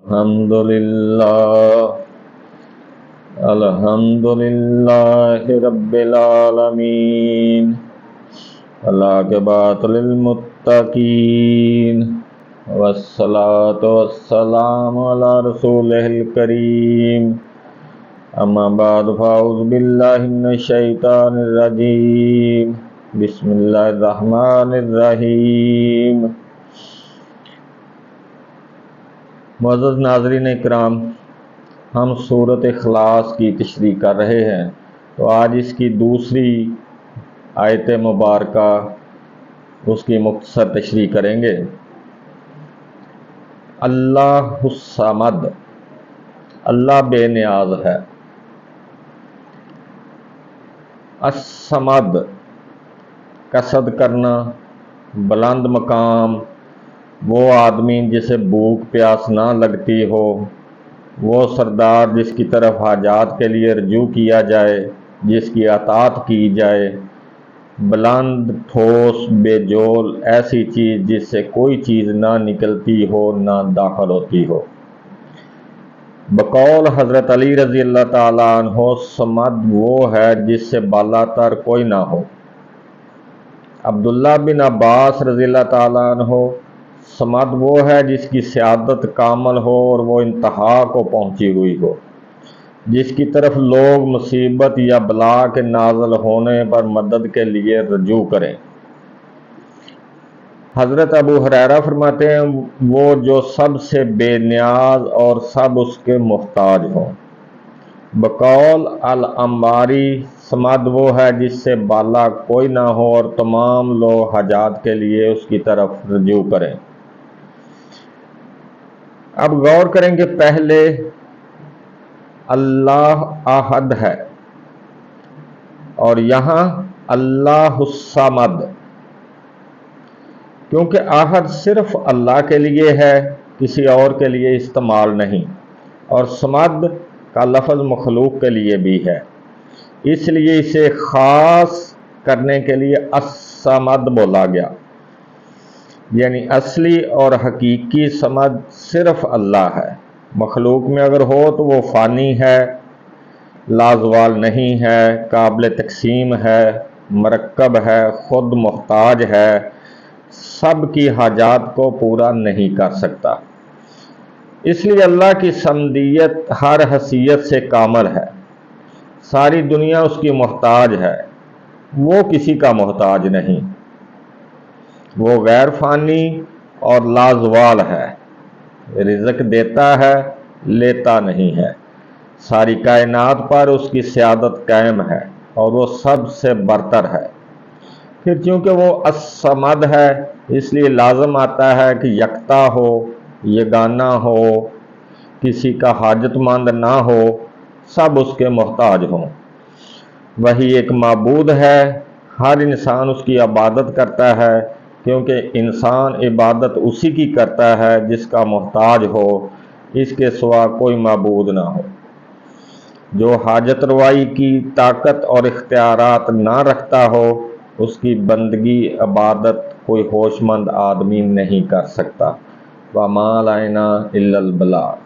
الحمدللہ رب العالمین، والعاقبۃ للمتقین، والصلاۃ والسلام علی رسولہ الکریم، اما بعد فاعوذ باللہ من الشیطان الرجیم، بسم اللہ الرحمن الرحیم۔ معزز ناظرین اکرام، ہم سورۃ اخلاص کی تشریح کر رہے ہیں، تو آج اس کی دوسری آیت مبارکہ اس کی مختصر تشریح کریں گے۔ اللہ الصمد، اللہ بے نیاز ہے۔ الصمد، قصد کرنا، بلند مقام، وہ آدمی جسے بھوک پیاس نہ لگتی ہو، وہ سردار جس کی طرف حاجات کے لیے رجوع کیا جائے، جس کی اطاعت کی جائے، بلند، ٹھوس، بے جول، ایسی چیز جس سے کوئی چیز نہ نکلتی ہو نہ داخل ہوتی ہو۔ بقول حضرت علی رضی اللہ تعالیٰ عنہ، صمد وہ ہے جس سے بالا تر کوئی نہ ہو۔ عبداللہ بن عباس رضی اللہ تعالیٰ عنہ، صمد وہ ہے جس کی سعادت کامل ہو اور وہ انتہا کو پہنچی ہوئی ہو، جس کی طرف لوگ مصیبت یا بلا کے نازل ہونے پر مدد کے لیے رجوع کریں۔ حضرت ابو ہریرہ فرماتے ہیں، وہ جو سب سے بے نیاز اور سب اس کے محتاج ہوں۔ بقول العنباری، صمد وہ ہے جس سے بالا کوئی نہ ہو اور تمام لوگ حاجات کے لیے اس کی طرف رجوع کریں۔ اب غور کریں کہ پہلے اللہ احد ہے اور یہاں اللہ الصمد، کیونکہ احد صرف اللہ کے لیے ہے، کسی اور کے لیے استعمال نہیں، اور صمد کا لفظ مخلوق کے لیے بھی ہے، اس لیے اسے خاص کرنے کے لیے الصمد بولا گیا۔ یعنی اصلی اور حقیقی صمد صرف اللہ ہے۔ مخلوق میں اگر ہو تو وہ فانی ہے، لازوال نہیں ہے، قابل تقسیم ہے، مرکب ہے، خود محتاج ہے، سب کی حاجات کو پورا نہیں کر سکتا۔ اس لیے اللہ کی صمدیت ہر حیثیت سے کامل ہے، ساری دنیا اس کی محتاج ہے، وہ کسی کا محتاج نہیں، وہ غیر فانی اور لازوال ہے، رزق دیتا ہے، لیتا نہیں ہے، ساری کائنات پر اس کی سیادت قائم ہے اور وہ سب سے برتر ہے۔ پھر چونکہ وہ الصمد ہے، اس لیے لازم آتا ہے کہ یکتا ہو، یگانہ ہو، کسی کا حاجت مند نہ ہو، سب اس کے محتاج ہوں۔ وہی ایک معبود ہے، ہر انسان اس کی عبادت کرتا ہے، کیونکہ انسان عبادت اسی کی کرتا ہے جس کا محتاج ہو، اس کے سوا کوئی معبود نہ ہو۔ جو حاجت روائی کی طاقت اور اختیارات نہ رکھتا ہو، اس کی بندگی عبادت کوئی ہوش مند آدمی نہیں کر سکتا۔ وَمَا عَلَيْنَا إِلَّا الْبَلَاغُ۔